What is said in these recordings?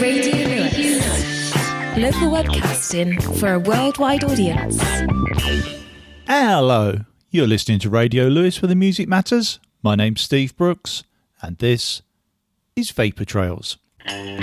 Radio Lewis. Local webcasting for a worldwide audience. Hello, you're listening to Radio Lewis for the Music Matters. My name's Steve Brooks, and this is Vapour Trails. Take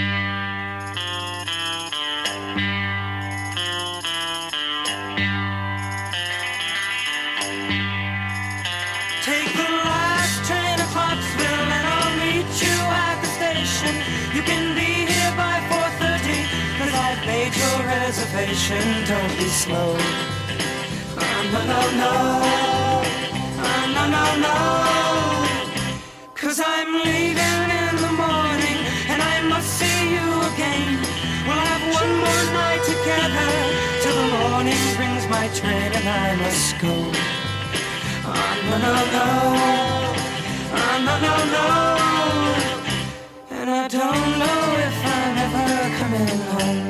the last train to Clarksville and I'll meet you at the station. You can be here by 4:30, cause I've made your reservation. Don't be slow. No, no, no. No, no, no. Cause I'm leaving in the morning and I must see you again. We'll have one more night together till the morning brings my train and I must go. No, no, no. No, no, no. And I don't know if I'm ever coming home.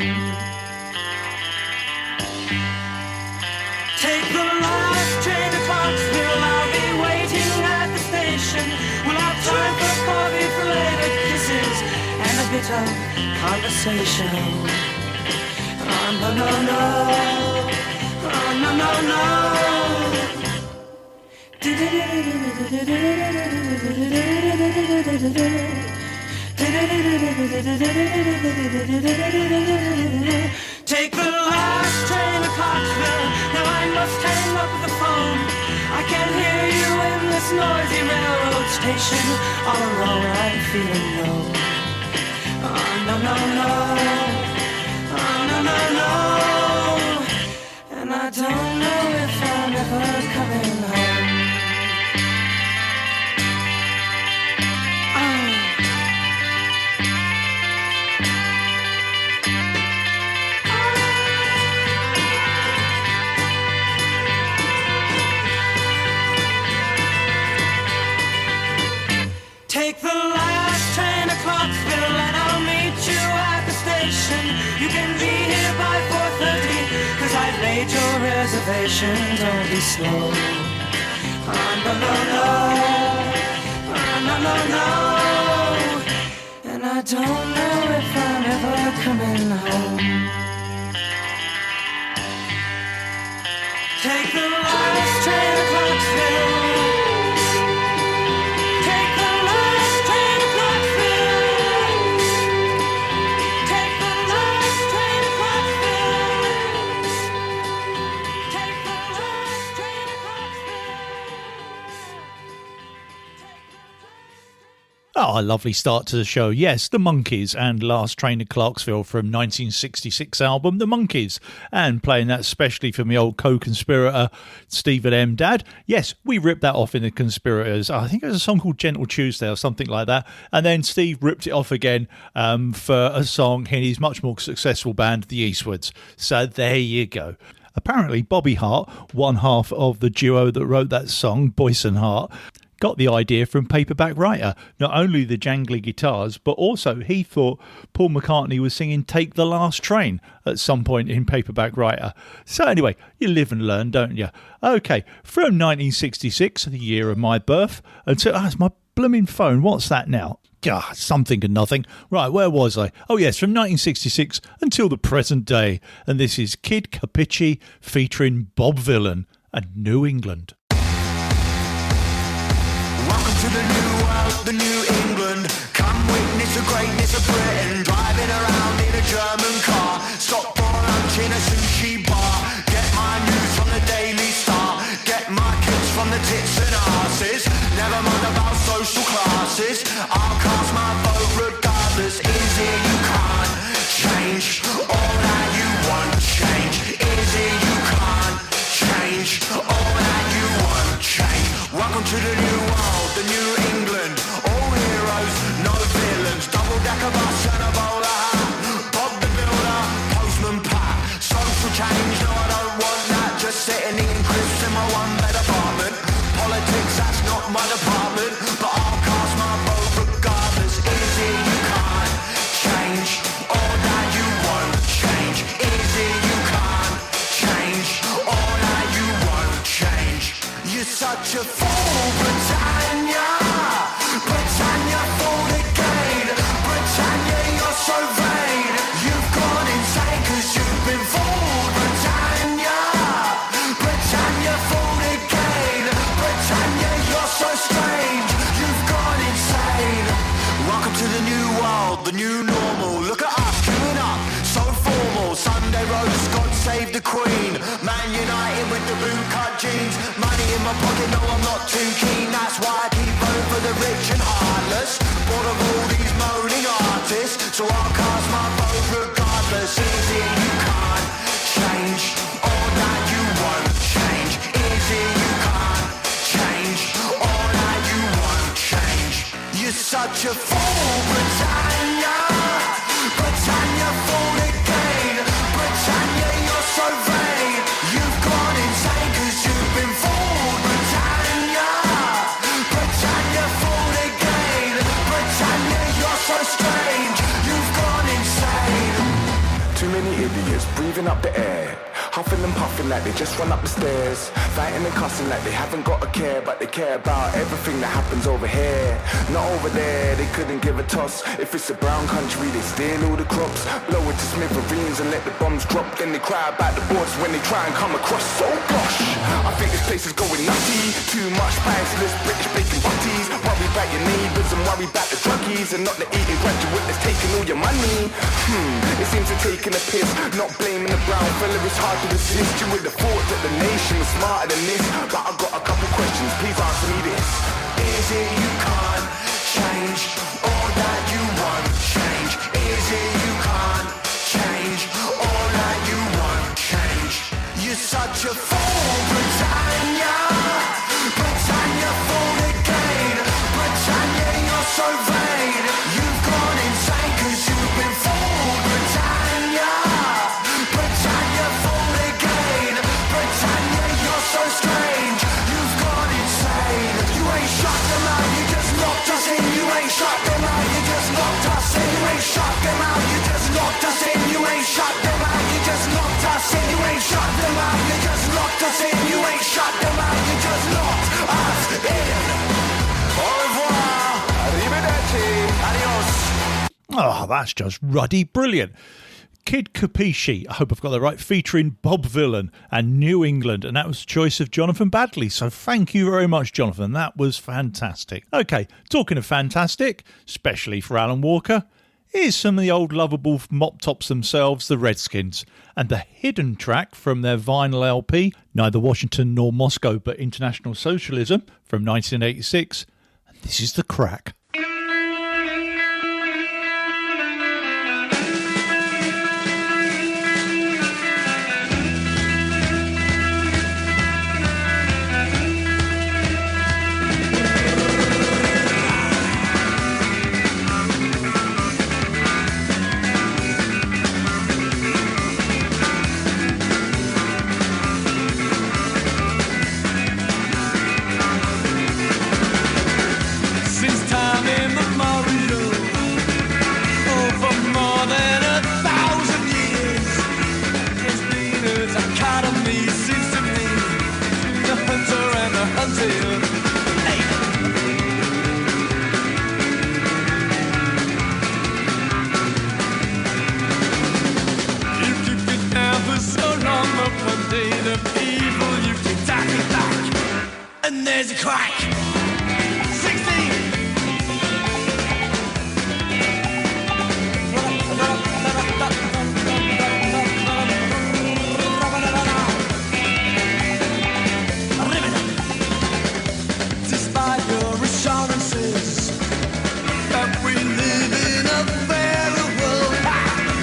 Take the last train to Clarksville. I'll be waiting at the station. We'll have time for coffee, for later kisses, and a bit of conversation. No, no, no. No, no, no. Take the last train to Clarksville. Now I must hang up the phone. I can't hear you in this noisy railroad station. All alone I'm feeling low. No, no, no. No, no, no. And I don't know if I'm ever coming home. Take the last train to Clarksville and I'll meet you at the station. You can be here by 4:30, cause I've made your reservation. Don't be slow. No, no, no. No, no, no. And I don't know if I'm ever coming home. Take the last train to Clarksville. Oh, a lovely start to the show. Yes, the Monkees and Last Train to Clarksville from 1966 album, The Monkees. And playing that specially for me old co-conspirator, Stephen M. Dad. Yes, we ripped that off in The Conspirators. I think it was a song called Gentle Tuesday or something like that. And then Steve ripped it off again for a song in his much more successful band, The Eastwards. So there you go. Apparently, Bobby Hart, one half of the duo that wrote that song, Boyce and Hart, got the idea from Paperback Writer. Not only the jangly guitars, but also he thought Paul McCartney was singing Take the Last Train at some point in Paperback Writer. So anyway, you live and learn, don't you? Okay, from 1966, the year of my birth, until... it's my blooming phone, what's that now? Something and nothing. Right, where was I? Oh yes, from 1966 until the present day. And this is Kid Capici featuring Bob Vylan and New England. Welcome to the new world, the new England. Come witness the greatness of Britain. Driving around in a German car. Stop for lunch in a sushi bar. Get my news from the Daily Star. Get my kids from the tits and arses. Never mind about social classes. I'll cast my vote regardless. Easy, you can't change all that you want. Change, easy, you can't change all that you want. Change. Welcome to the new world, the new England. All heroes, no villains. Double-decker bus and a bowler hat. Bob the Builder, Postman Pat. Social change, no I don't want that. Just sitting eating crisps in my one-bed apartment. Politics, that's not my department. But I'll cast my vote regardless. Easy, you can't change all that you want. Change, easy, you can't change all that you want. Change. You're such a fool, Britannia. Britannia for the gain. Britannia, you're so vain. world, the new normal. Look at us queuing up, so formal. Sunday roast, God save the Queen. Man United with the bootcut jeans. Money in my pocket, no I'm not too keen. That's why I keep voting for the rich and heartless. Bored of all these moaning artists, so I'll cast my vote regardless. Easy, you can't change all that you won't change. Easy, you can't change all that you won't change. You're such a fool, Britannia. Britannia, fool again. Britannia, you're so vain. You've gone insane 'cause you've been fooled, Britannia. Britannia, fool again. Britannia, you're so strange. You've gone insane. Too many idiots breathing up the air, huffing and puffing like they just run up the stairs, fighting and cussing like they haven't got a care, but they care about everything that happens over here. Not over there, they couldn't give a toss. If it's a brown country, they steal all the crops, blow it to smithereens and let the bombs drop. Then they cry about the borders when they try and come across. So gosh, I think this place is going nutty. Too much priceless British bacon butties. Worry about your neighbours and worry about the druggies, and not the eating graduate that's taking all your money. It seems to taking a piss, not blaming the brown fella. It's hard to resist. You would have thought that the nation was smarter than this, but I've got a couple questions. Please answer me this. Is it you can't change all that you won't change? Is it you can't change all that you won't change? You're such a fool, Britannia. Britannia, fool again. Britannia, you're so vain. You've gone insane 'cause you've been fooled, Britannia. Britannia, fool again. Britannia, you're so strange. You've gone insane. You ain't shut them out, you just locked us in. You ain't shut them out, you just locked us in. You ain't shut them out, you just locked us in. You ain't shut them out, you just locked us in. You ain't shut them out, you just locked us in. You ain't shut them out, you just locked us in. Au revoir. Arrivederci. Adios. Oh, that's just ruddy brilliant. Kid Capisci, I hope I've got that right, featuring Bob Vylan and New England, and that was the choice of Jonathan Badley. So thank you very much, Jonathan. That was fantastic. Okay, talking of fantastic, especially for Alan Walker, here's some of the old lovable mop tops themselves, the Redskins, and the hidden track from their vinyl LP, Neither Washington nor Moscow but International Socialism, from 1986. And this is The Crack. And there's a crack. 16. Despite your assurances that we live in a fairer world,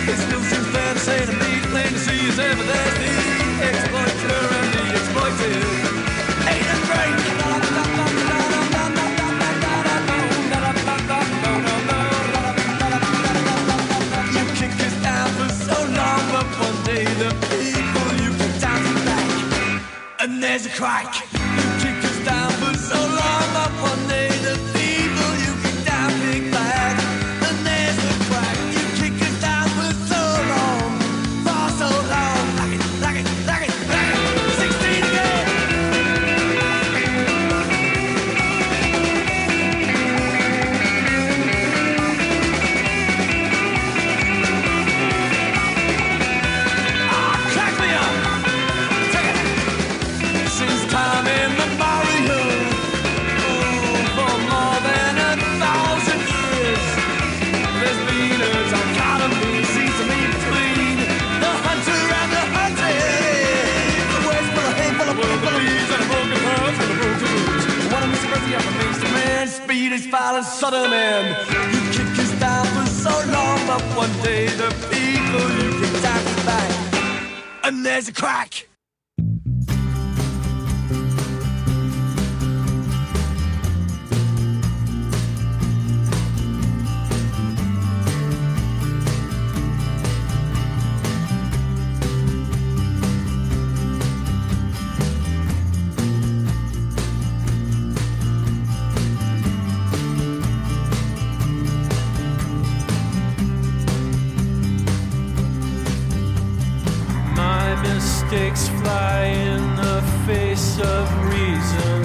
it still seems fair to say to me, plain to see as ever, there's the exploiter and the exploited. Ain't a break. You kick us down for so long, but one day the people you can dance back, and there's a crack. You kick us down for so long, but one day the people you can dance back, and there's a crack. You kick us down for so long, like it, like it, like it, like it. 16 again. Crack me up. Take it. Since time misdemeanors are economy seems to me between the hunter and the hunted. The words full of hate, full of bees and a broken heart and a broken boots. What a mismercy of a beast man. Speed is foul and sudden, and you kick his down for so long, but one day the people you can tap back, and there's a crack. Mistakes fly in the face of reason.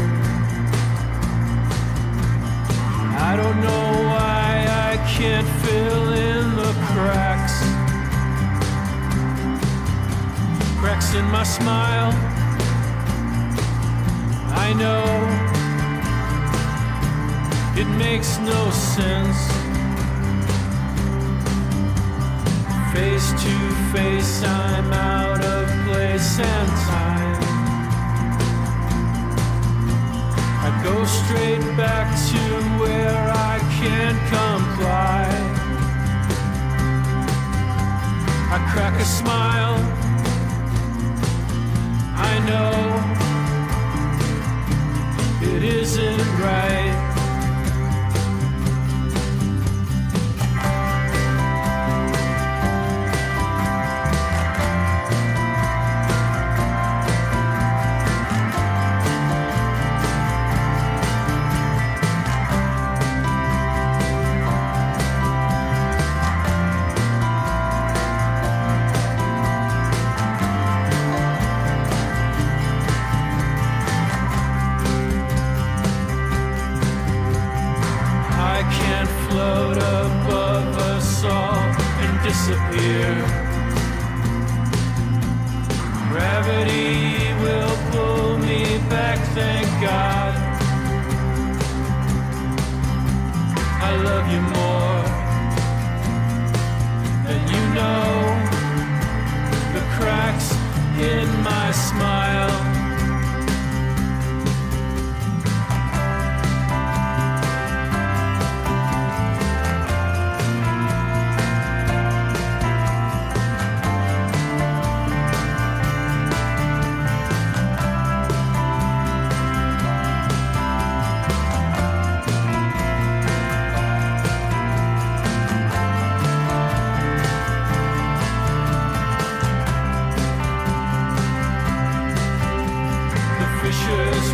I don't know why I can't fill in the cracks. Cracks in my smile. I know it makes no sense. Face to face, I'm out of place and time. I go straight back to where I can't comply. I crack a smile. I know it isn't right. Disappear. Gravity will pull me back, thank God. I love you more than you know. The cracks in my smile.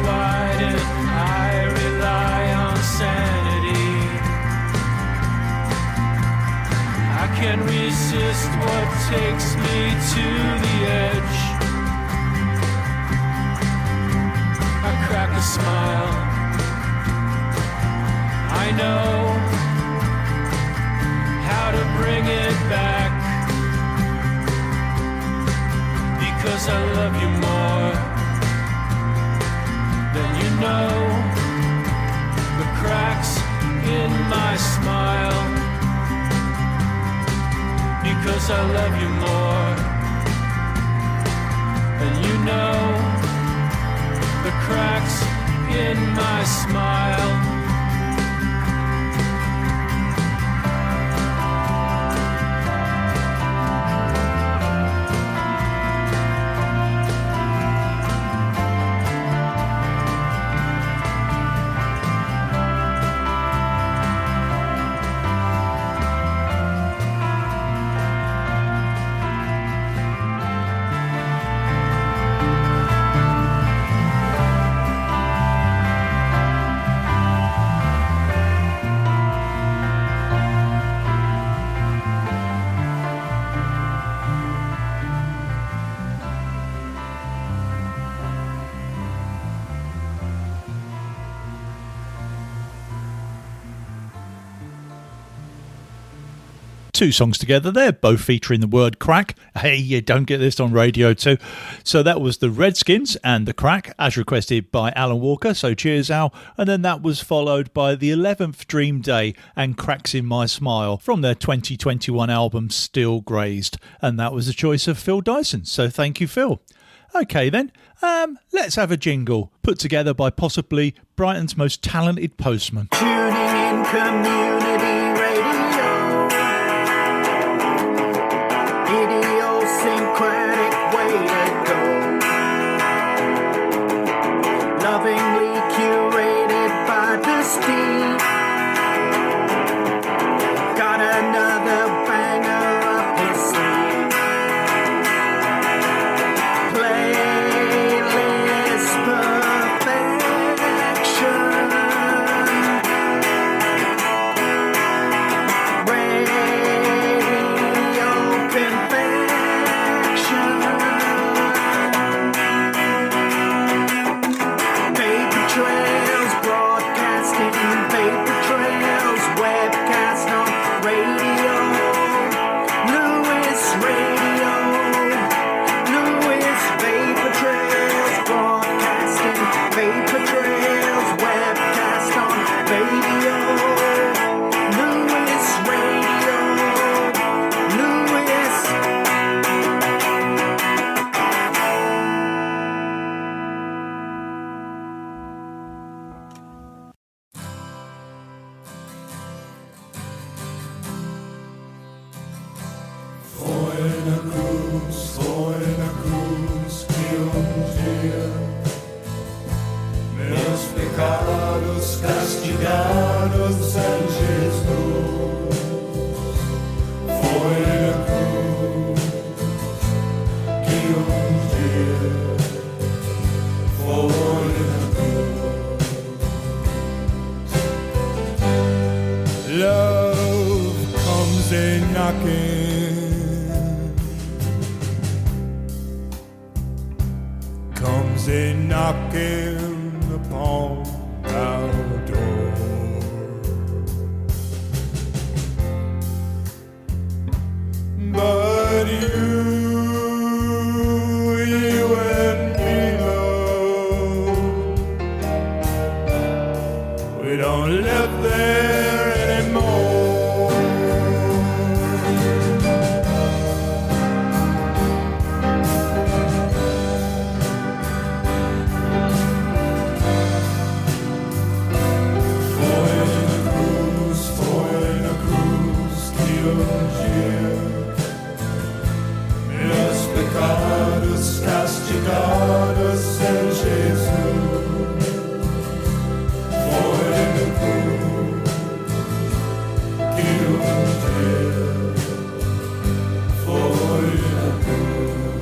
Wide and I rely on sanity. I can't resist what takes me to the edge. I crack a smile. I know how to bring it back, because I love you more. Then you know the cracks in my smile, because I love you more. And you know the cracks in my smile. Two songs together there, both featuring the word crack. Hey, you don't get this on radio too. So that was the Redskins and the Crack, as requested by Alan Walker. So cheers, Al. And then that was followed by the 11th Dream Day and Cracks in My Smile from their 2021 album Still Grazed. And that was the choice of Phil Dyson. So thank you, Phil. Okay then, let's have a jingle put together by possibly Brighton's most talented postman. Tuning in community radio. Idiosyncratic way to go. Lovingly curated by the Steve. Got another banger up his sleeve. Playlist perfection. Radio confection. Paper trails broadcasting. Paper trails webcast on radio. Lewis Radio. Lewis Vapor Trails broadcasting. Vapor Trails webcast on radio. Lewis Radio. Lewis. Foi na cruz que dia meus pecados castigados em Jesus. Foi na cruz que dia foi na cruz. Love comes a knocking. Comes a knocking upon our door. But you and me, love, we don't live there anymore. Meus pecados castigados em Jesus. Foi no cruz que dia foi na cruz.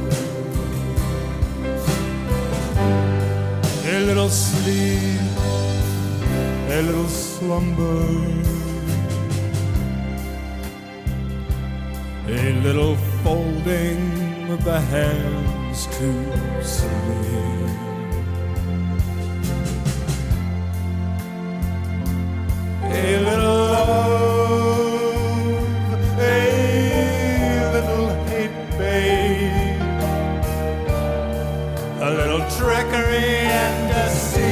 A little sleep, a little slumber, a little folding of the hands to sleep. A little love, a little hate, babe, a little trickery and deceit.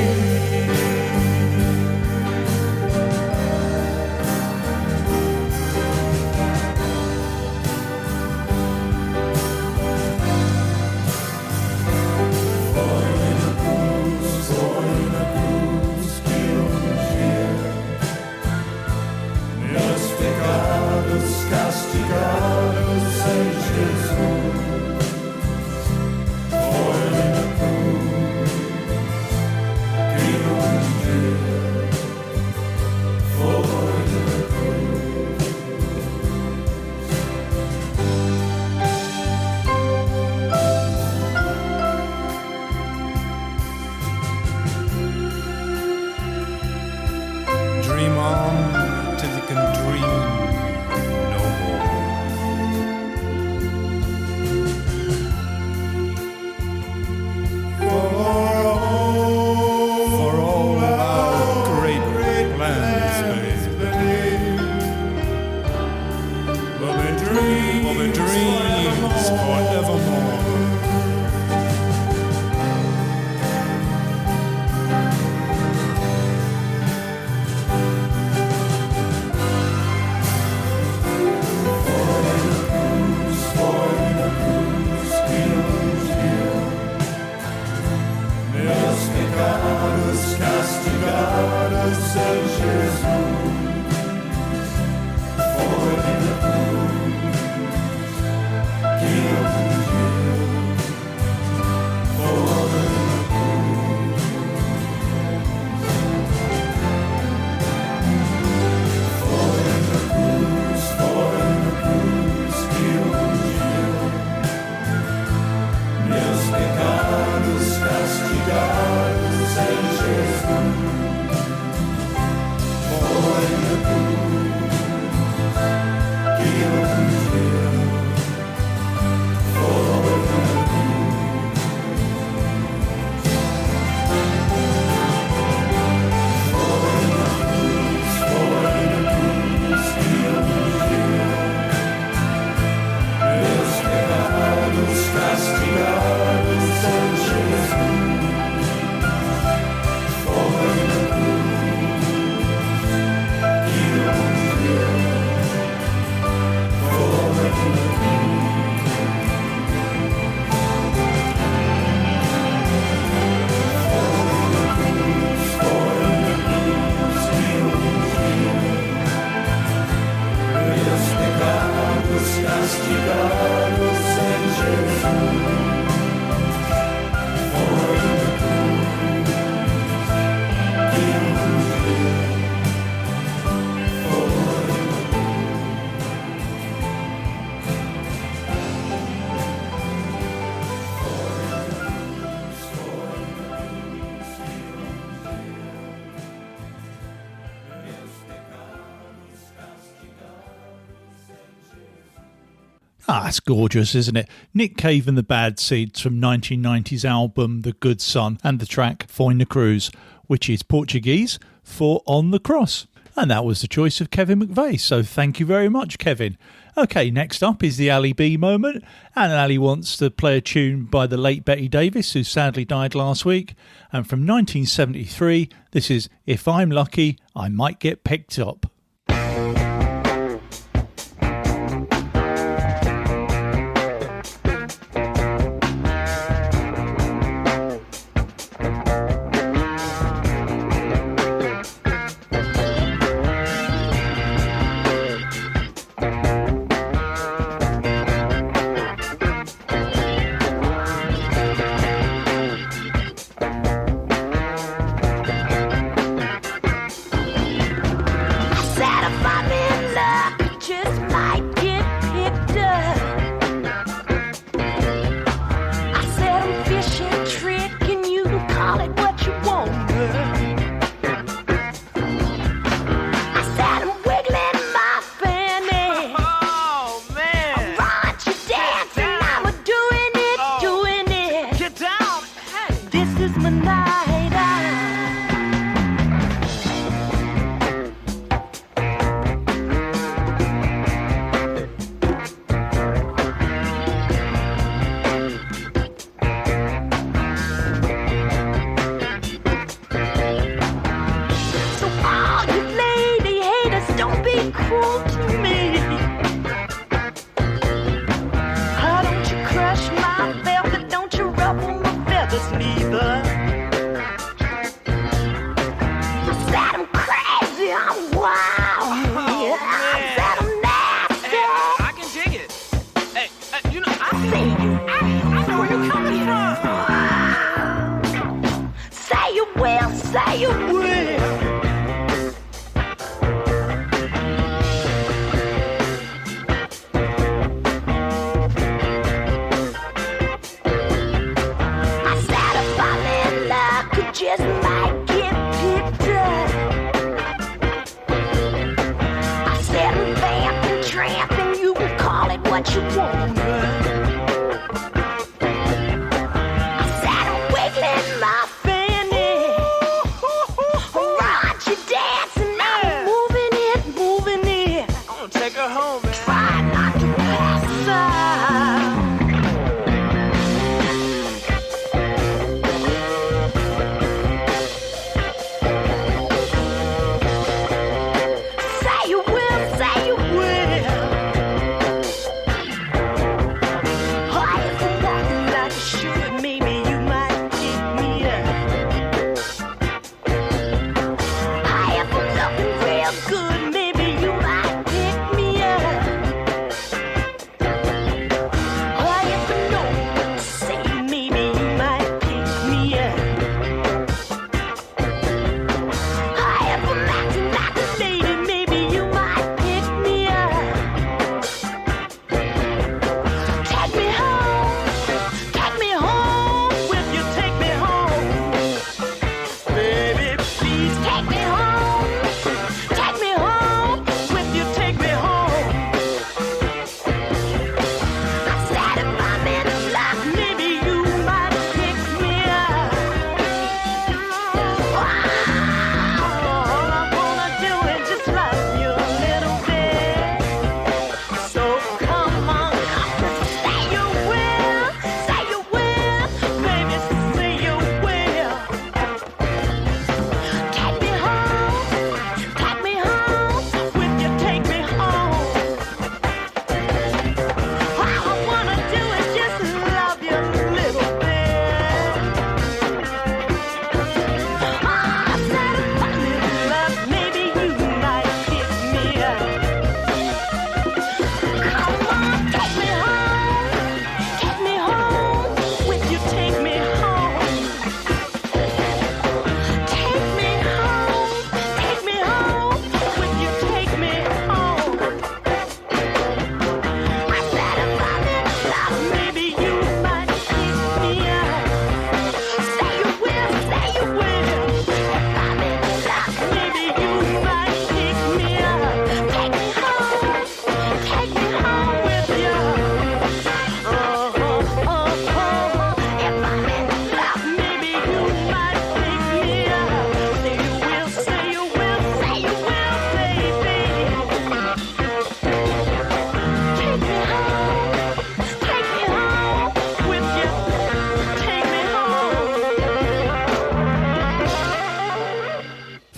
Ah, it's gorgeous, isn't it? Nick Cave and the Bad Seeds from 1990's album The Good Son, and the track Foin the Cruz, which is Portuguese for On the Cross. And that was the choice of Kevin McVeigh, so thank you very much, Kevin. Okay, next up is the Ali B moment, and Ali wants to play a tune by the late Betty Davis, who sadly died last week. And from 1973, this is If I'm Lucky, I Might Get Picked Up.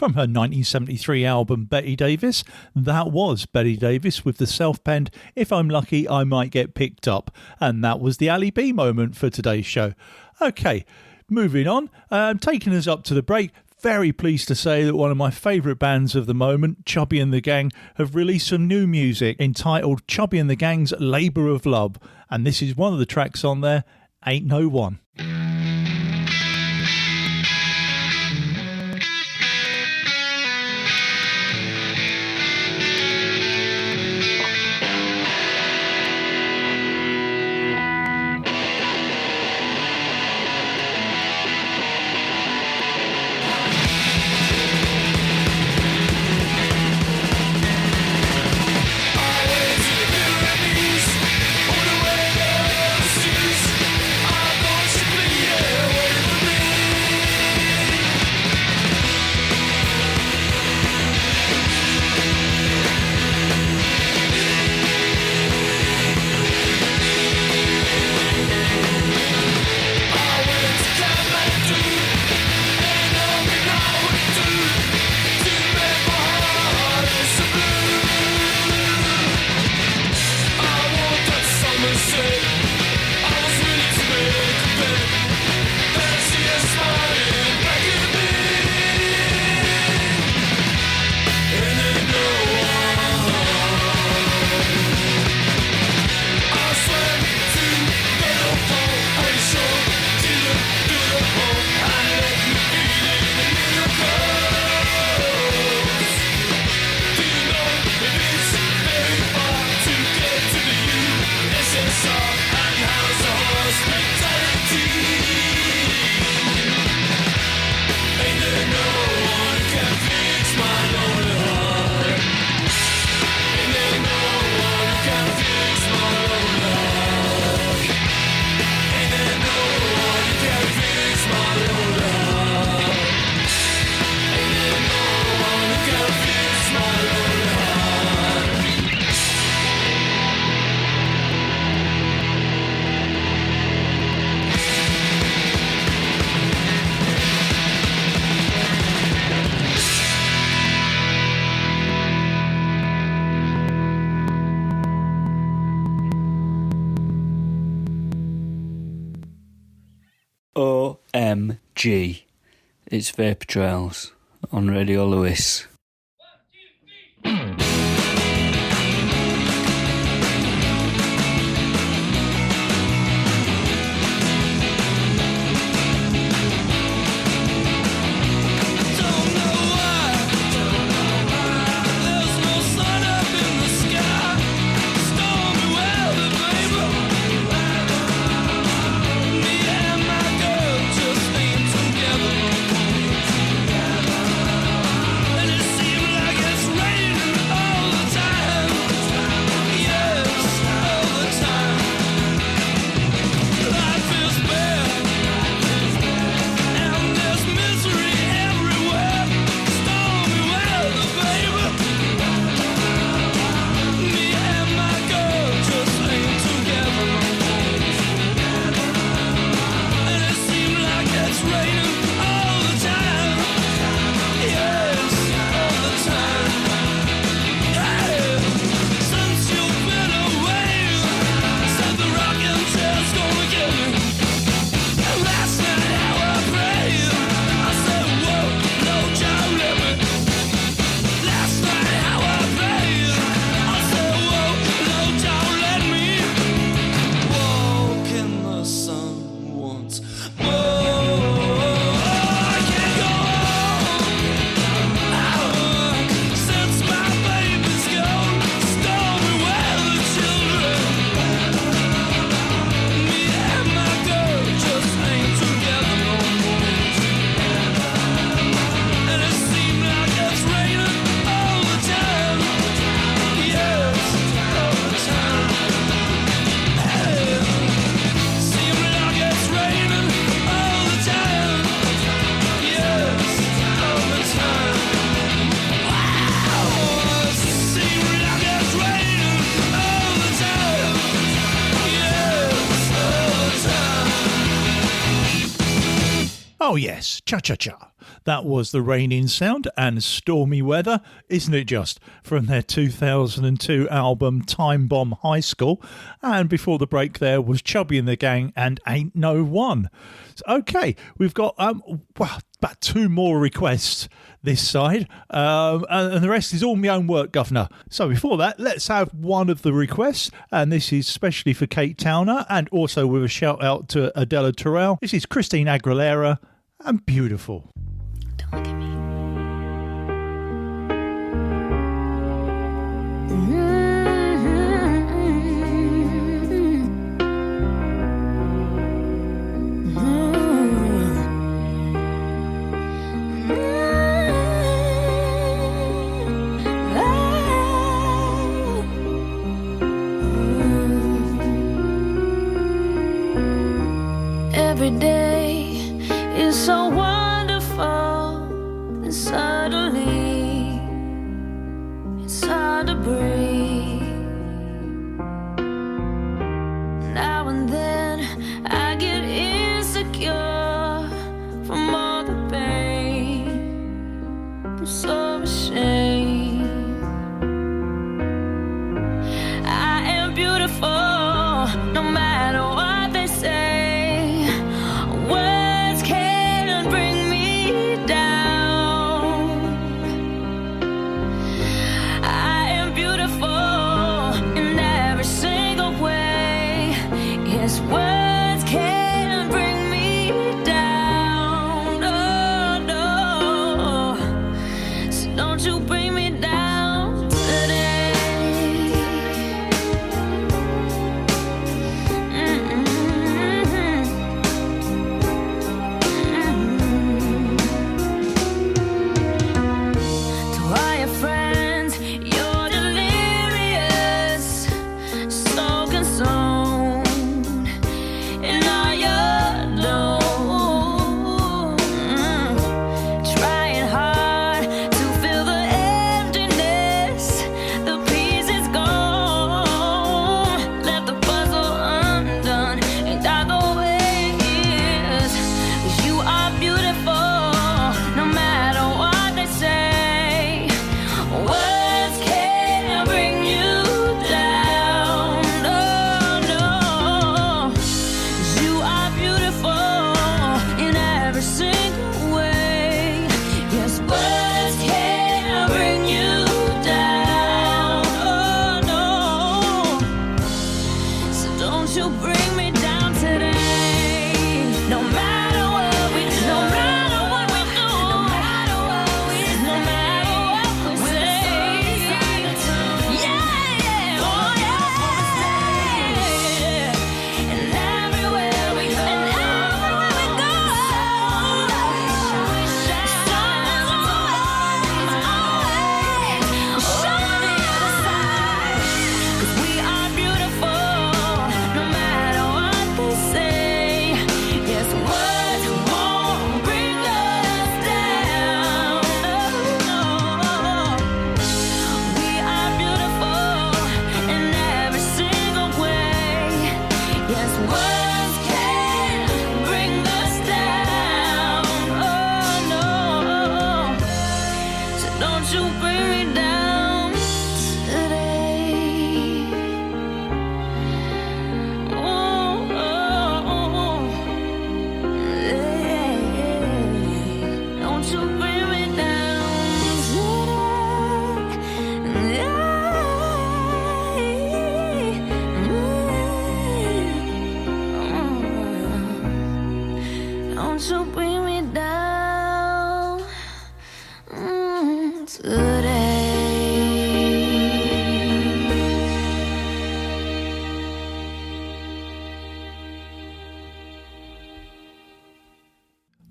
from her 1973 album Betty Davis. That was Betty Davis with the self-penned If I'm Lucky I Might Get Picked Up, and that was the Ali B moment for today's show. Okay, moving on, taking us up to the break. Very pleased to say that one of my favourite bands of the moment, Chubby and the Gang, have released some new music entitled Chubby and the Gang's Labour of Love, and this is one of the tracks on there, Ain't No One. OMG. It's Vapour Trails on Radio Lewis. Oh yes, cha-cha-cha. That was The Raining Sound and Stormy Weather, isn't it just, from their 2002 album Time Bomb High School. And before the break there was Chubby and the Gang and Ain't No One. Okay, we've got about 2 more requests this side, and the rest is all my own work, Governor. So before that, let's have one of the requests, and this is especially for Kate Towner, and also with a shout out to Adela Terrell. This is Christine Aguilera and Beautiful. Don't look at me. Every day is so wonderful, and suddenly it's hard to breathe. Now and then I get insecure from all the pain. I'm so ashamed. I am beautiful, no matter what they say. Words can't bring me down. I am beautiful in every single way. Yes, words can't bring me down. Oh, no. So don't you bring me down today. To all your friends, you're delirious, so consumed in all your doom. Trying hard to fill the emptiness, the peace is gone. Left the puzzle undone and got the way it is. 'Cause you are beautiful, no matter what they say. Words can't bring you down. No, no. 'Cause you are beautiful in every single way. Yes, words can't bring you down. Oh, no. So don't you bring me down today. No matter what we do, no matter what we do, no matter what we do, no matter what we say. Yeah, yeah, oh yeah. And everywhere we go, and everywhere we go, shine on the other side. 'Cause we are beautiful, no matter what they say. Yes, words won't bring us down. No, we are beautiful in every single way. Yes, words can't bring us down. Oh, no. So don't you bring me down today. Oh, yeah. Don't you bring me down today. Don't you bring me down today.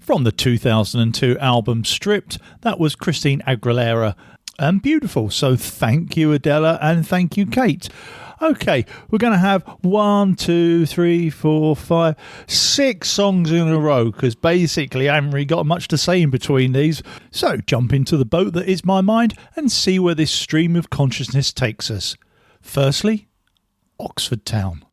From the 2002 album Stripped, that was Christine Aguilera and Beautiful. So thank you, Adela, and thank you, Kate. Okay, we're going to have 1, 2, 3, 4, 5, 6 songs in a row because basically I haven't really got much to say in between these. So jump into the boat that is my mind and see where this stream of consciousness takes us. Firstly, Oxford Town.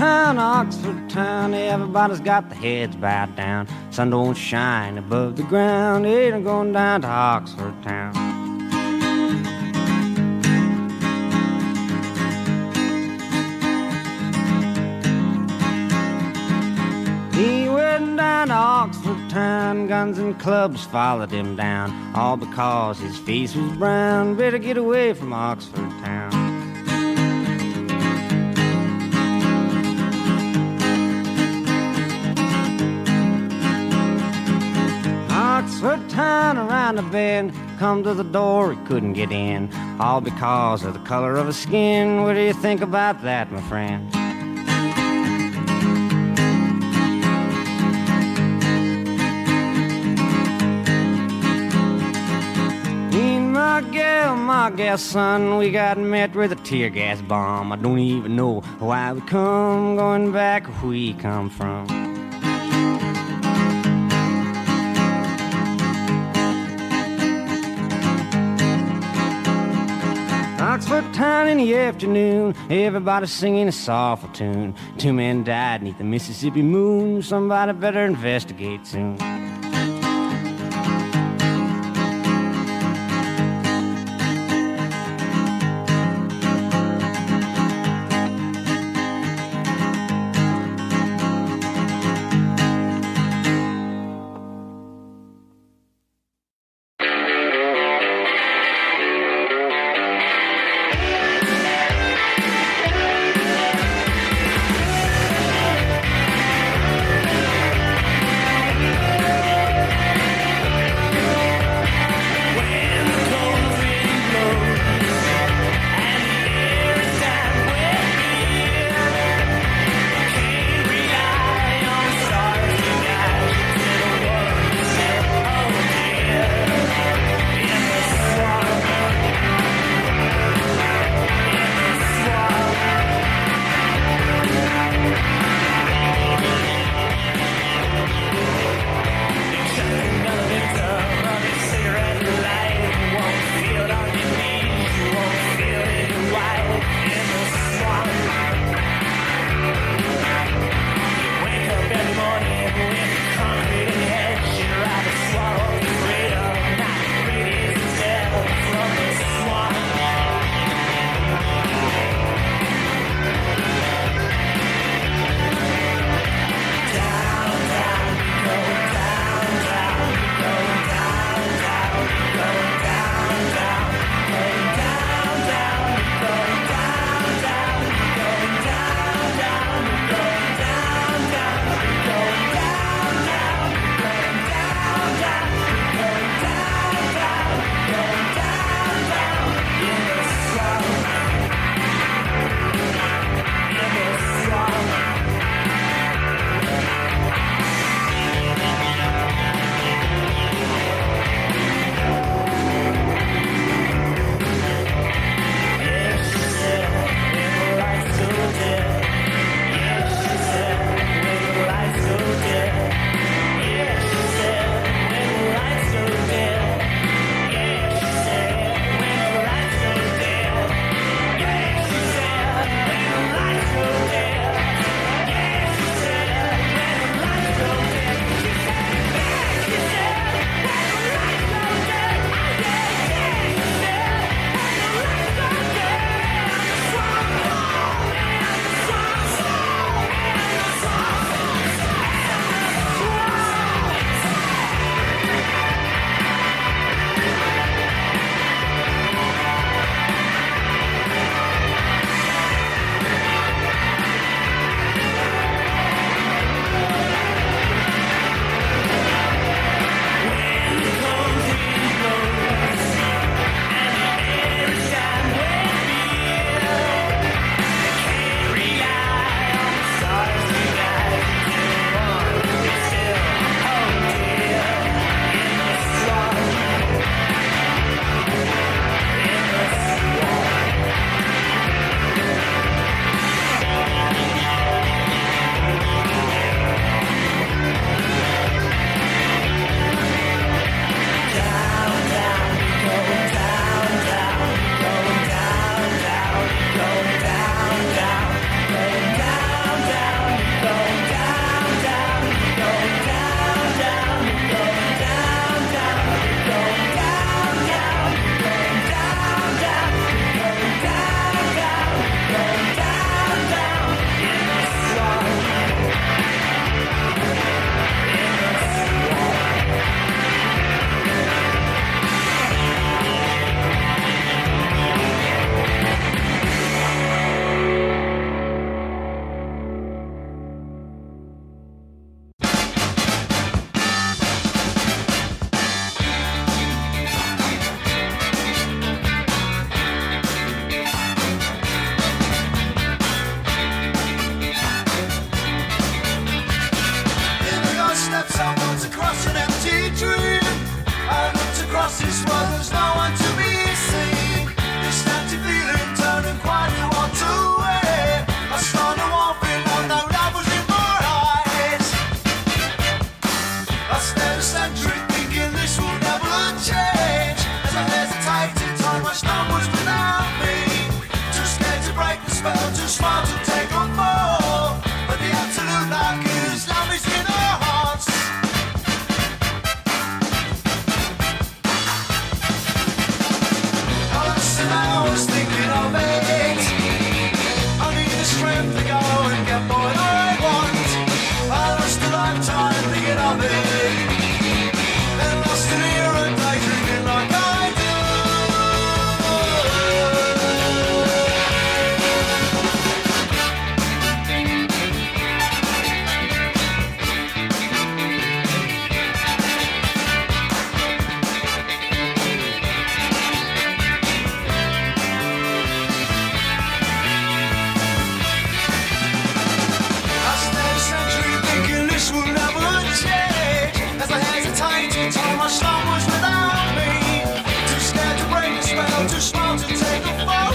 Oxford town, everybody's got their heads bowed down. Sun don't shine above the ground, ain't I'm going down to Oxford town. He went down to Oxford town, guns and clubs followed him down, all because his face was brown. Better get away from Oxford town. Oxford town around the bend, come to the door, he couldn't get in, all because of the color of his skin. What do you think about that, my friend? My gal, son, we got met with a tear gas bomb. I don't even know why we come, going back where we come from. Oxford town in the afternoon, everybody singing a soulful tune. 2 men died beneath the Mississippi moon, somebody better investigate soon. stare the century thinking this will never change. As I hesitate to tie my stumbles without me, too scared to break the spell, too smart to take on more. But the absolute luck is love is in our hearts. I lost an hours thinking of it. I need the strength to go and get what I want. I lost a lifetime thinking of it, and lost an era daydreaming like I do. I spent a century thinking this will never change. As I hesitate to tie my slumbers without me, too scared to break the spell, too smart to take a fall.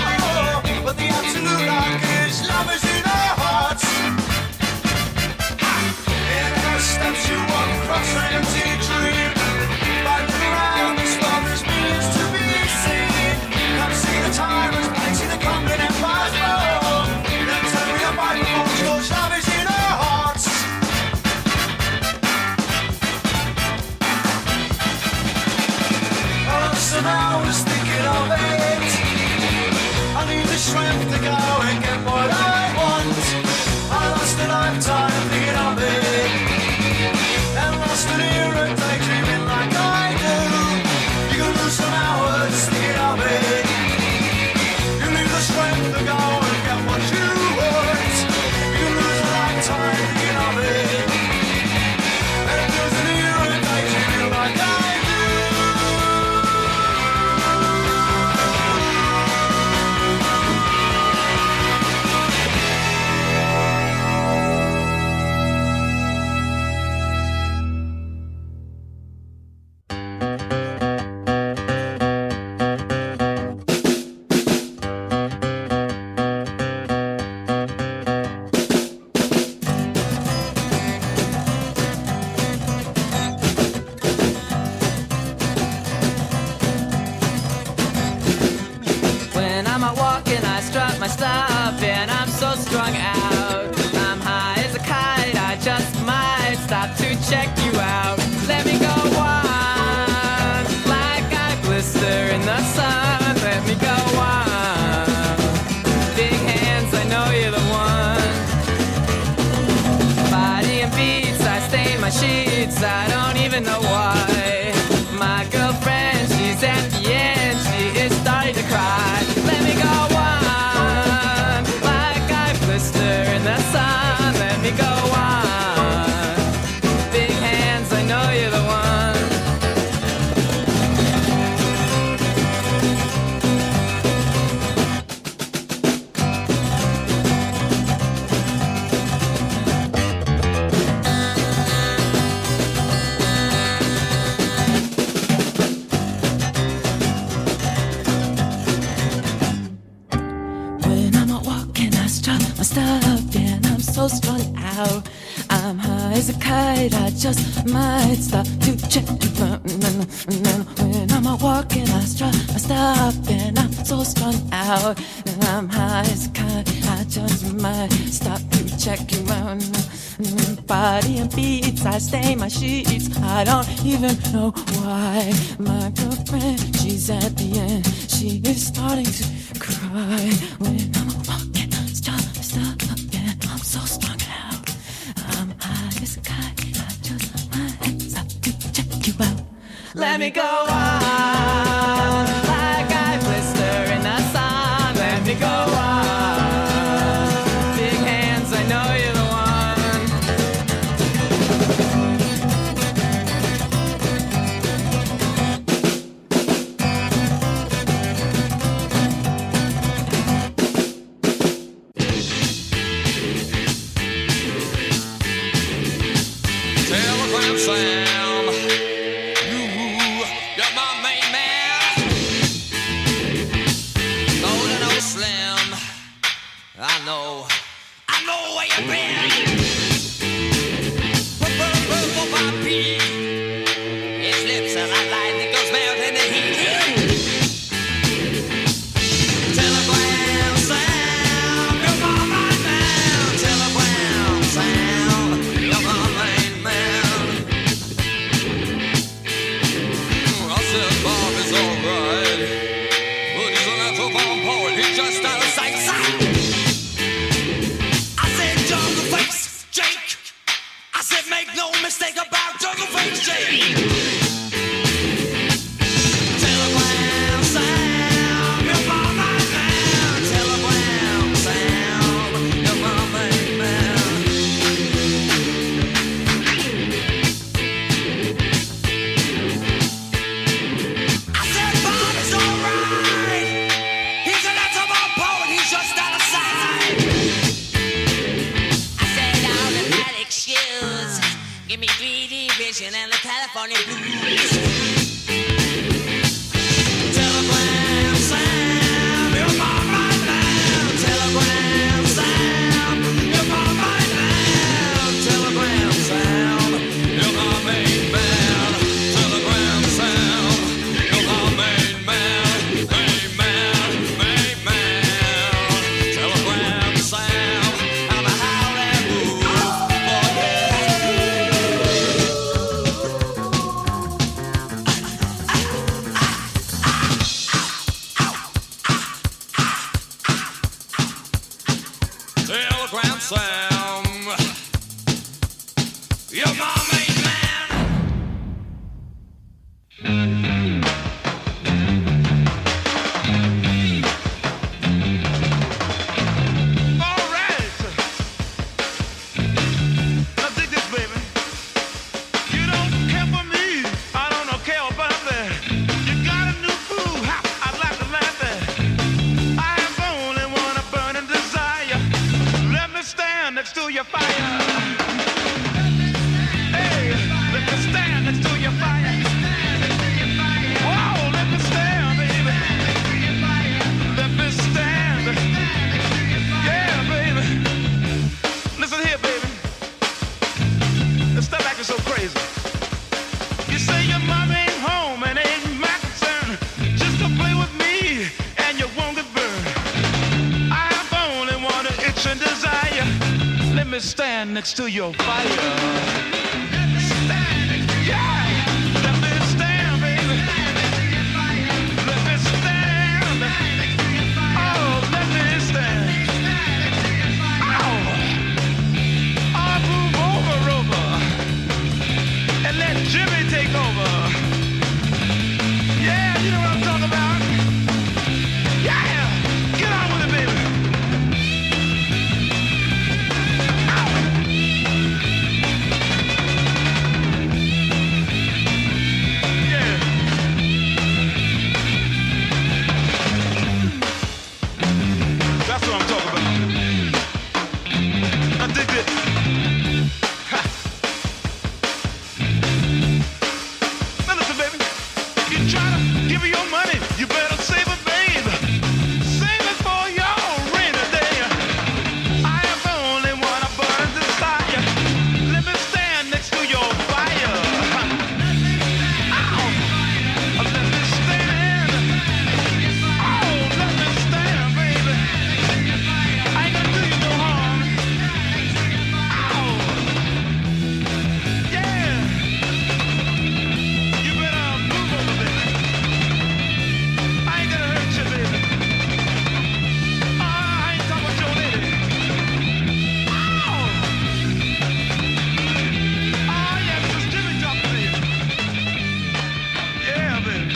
But the absolute luck is love is in our hearts. In every steps you walk across an empty dream, fighting around the storm, there's millions to be seen. Come see the tyrants, see the conquered empires fall. Then tell me the Bible falls, 'cause love is in our hearts. I lost some hours thinking of it. I need the strength to go and get what I want. I lost a lifetime thinking of it, and lost an era daydreaming like I do. You can lose some hours thinking of it. You need the strength to go and get what you want. You can lose a lifetime thinking of it, and lose an era daydreaming like I do. When I'm out walking, I strut my stuff, and I'm so strung out. I'm high as a kite, I just might stop to check you out. Let me go on, like I blister in the sun. Let me go on, big hands, I know you're the one. Body and beats, I stain my sheets, I don't even know why. My girlfriend, she's at the end, she is starting to cry. Let me go on, like I blister in the sun. Let me go on, big hands, I know you're the one. When I'm out walking, I strut my stuff, and I'm so strung out. I'm high as a kite, I just might stop to check you out. When I'm out walking, I strut my stuff, and I'm so strung out. And I'm high as a kite, I just might stop to check you out. Body and beats, I stain my sheets, I don't even know why. My girlfriend, she's at the end, she is starting to cry. When I'm walking, stop, and I'm so strung out. I'm high as a kite, I just might stop to check you out. Let me go on, like I blister in the sun. Let me go on, big hands, I know you're the one. Telegram Sam, you got my mistake about jungle face change. Telegram sound, you're my man. Telegram sound, you're my man. I said Bob is alright. He's an ultimate poet, he's just out of sight. I said all the panic shoes, give me 3D vision and the California blues. Telegram sound, you're my man. Telegram sound, you're my man. Telegram sound, you're my main man. Telegram sound, you're my main man. Main man, main man. Telegram sound, I'm a howling move. Telegram sound, you're my main man. All right. Now dig this, baby. You don't care for me. I don't care about that. You got a new groove. Ha, I'd like to laugh at. I have only one burning desire. Let me stand next to your fire. Hey, let me stand next to your fire. Whoa, let me stand, baby. Let me stand. Yeah, baby. Listen here, baby. Now stop acting so crazy. You say your mom ain't home and ain't my concern. Just to play with me and you won't get burned. I have only one itch and desire. Let me stand next to your fire. Yeah, let me stand, baby. Let me stand. Oh, let me stand. I'll move over, and let Jimmy take over. Yeah, you know what I'm talking about. Yeah, get on with it, baby. Yeah. That's what I'm talking about. I dig it. Ha. Now listen, baby. You try to give me your money, you better save it, babe. Save it for your rainy day. I have only one burning desire. Let me stand next to your fire. Ow. Let me stand. Oh, let me stand, baby. I ain't gonna do you no harm. Ow. Yeah. You better move over, baby. I ain't gonna hurt you, baby. I ain't talking about your lady. Ow. Oh, yes, it's Jimmy talking to you. Yeah, baby.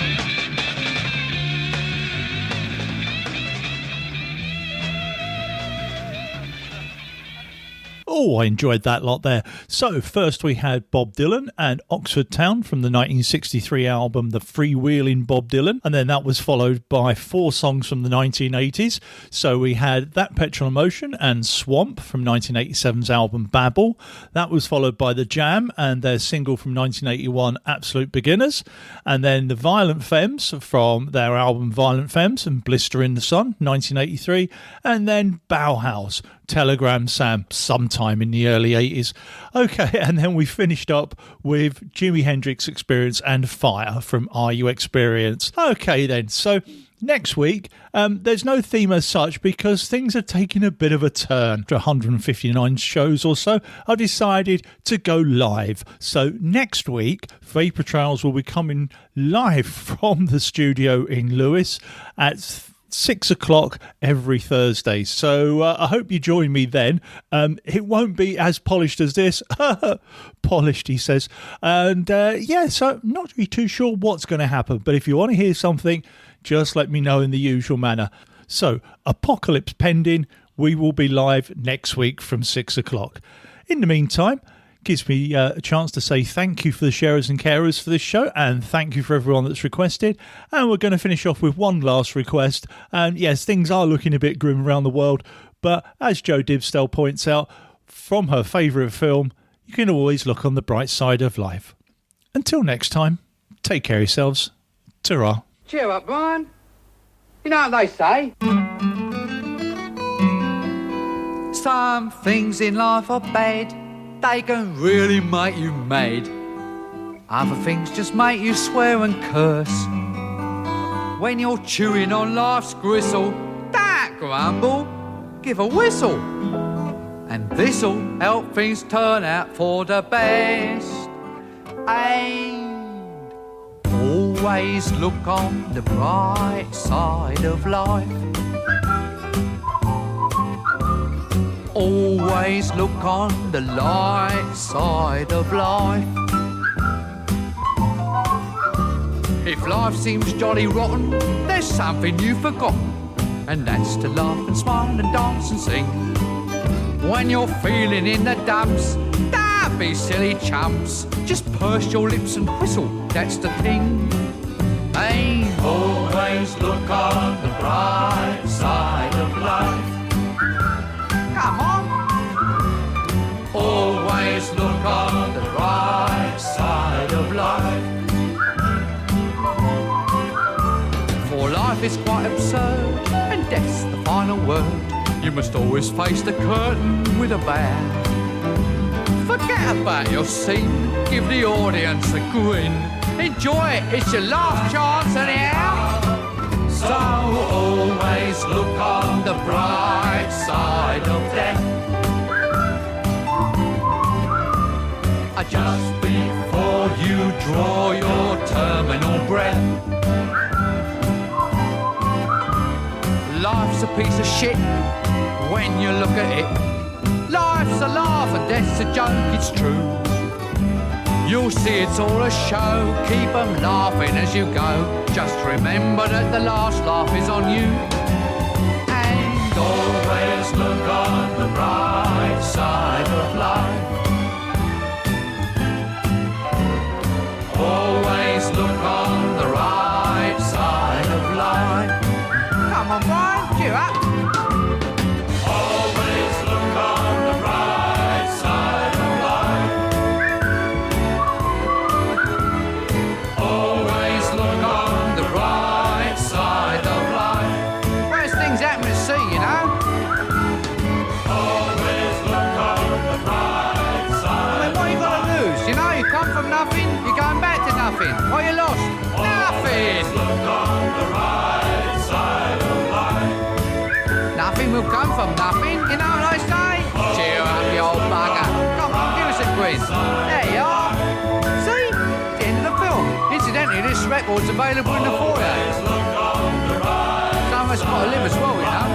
Oh, I enjoyed that lot there. So, first we had Bob Dylan and Oxford Town from the 1963 album The Freewheeling Bob Dylan, and then that was followed by 4 songs from the 1980s. So we had That Petrol Emotion and Swamp from 1987's album Babble. That was followed by The Jam and their single from 1981 Absolute Beginners, and then The Violent Femmes from their album Violent Femmes and Blister in the Sun 1983, and then Bauhaus, Telegram Sam, sometime in the early 80s. Okay, and then we finished up with Jimi Hendrix Experience and Fire from Are You Experienced? Okay then, so next week, there's no theme as such because things are taking a bit of a turn. After 159 shows or so, I've decided to go live. So next week, Vapour Trails will be coming live from the studio in Lewes at 6 o'clock every Thursday. So I hope you join me then. It won't be as polished as this. Polished, he says. And so I'm not really too sure what's going to happen. But if you want to hear something, just let me know in the usual manner. So, apocalypse pending, we will be live next week from 6 o'clock. In the meantime, gives me a chance to say thank you for the sharers and carers for this show, and thank you for everyone that's requested. And we're going to finish off with one last request. And yes, things are looking a bit grim around the world, but as Jo Dibsdale points out, from her favourite film, you can always look on the bright side of life. Until next time, take care of yourselves. Ta-ra. Cheer up, Brian. You know what they say? Some things in life are bad. They can really make you mad. Other things just make you swear and curse. When you're chewing on life's gristle, don't grumble, give a whistle. And this'll help things turn out for the best. And always look on the bright side of life. Always look on the light side of life. If life seems jolly rotten, there's something you've forgotten, and that's to laugh and smile and dance and sing. When you're feeling in the dumps, don't be silly chumps. Just purse your lips and whistle, that's the thing. Hey, always look on the bright side of life. Come on. Always look on the right side of life. For life is quite absurd, and death's the final word. You must always face the curtain with a bow. Forget about your scene, give the audience a grin. Enjoy it, it's your last chance anyhow. So always look on the bright side of death. Just before you draw your terminal breath. Life's a piece of shit when you look at it. Life's a laugh and death's a joke, it's true. You'll see it's all a show, keep 'em laughing as you go. Just remember that the last laugh is on you. And always look on the bright side of life. Always look on the right side of life. Come on, Brian, cheer up. Always look on the right side of life. Always look on the right side of life. Worst things happen at sea, you know. Always look on the right side. I mean, what you got to lose? You know, you come from nothing, you're going back to nothing. What you lost? Nothing. Look on the right side of life. Nothing will come from nothing, you know what I say? Cheer up, you old bugger. Come on, give us a grin. There you are. See? It's the end of the film. Incidentally, this record's available in the foyer. Some of us got to live as well, you know.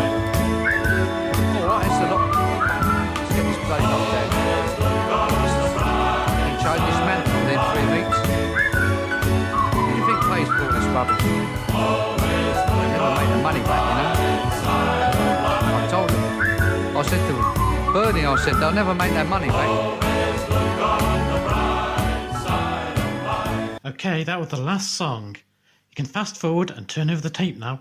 Alright, it's a lot. Let's get this bloody knocked down. Change this man within 3 weeks. Who do you think pays for all this rubbish? Never made the money back, you know. I told him. I said to Bernie, I said, they'll never make that money back. Okay, that was the last song. You can fast forward and turn over the tape now.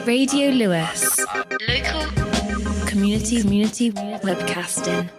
Radio Lewis. Local community webcasting.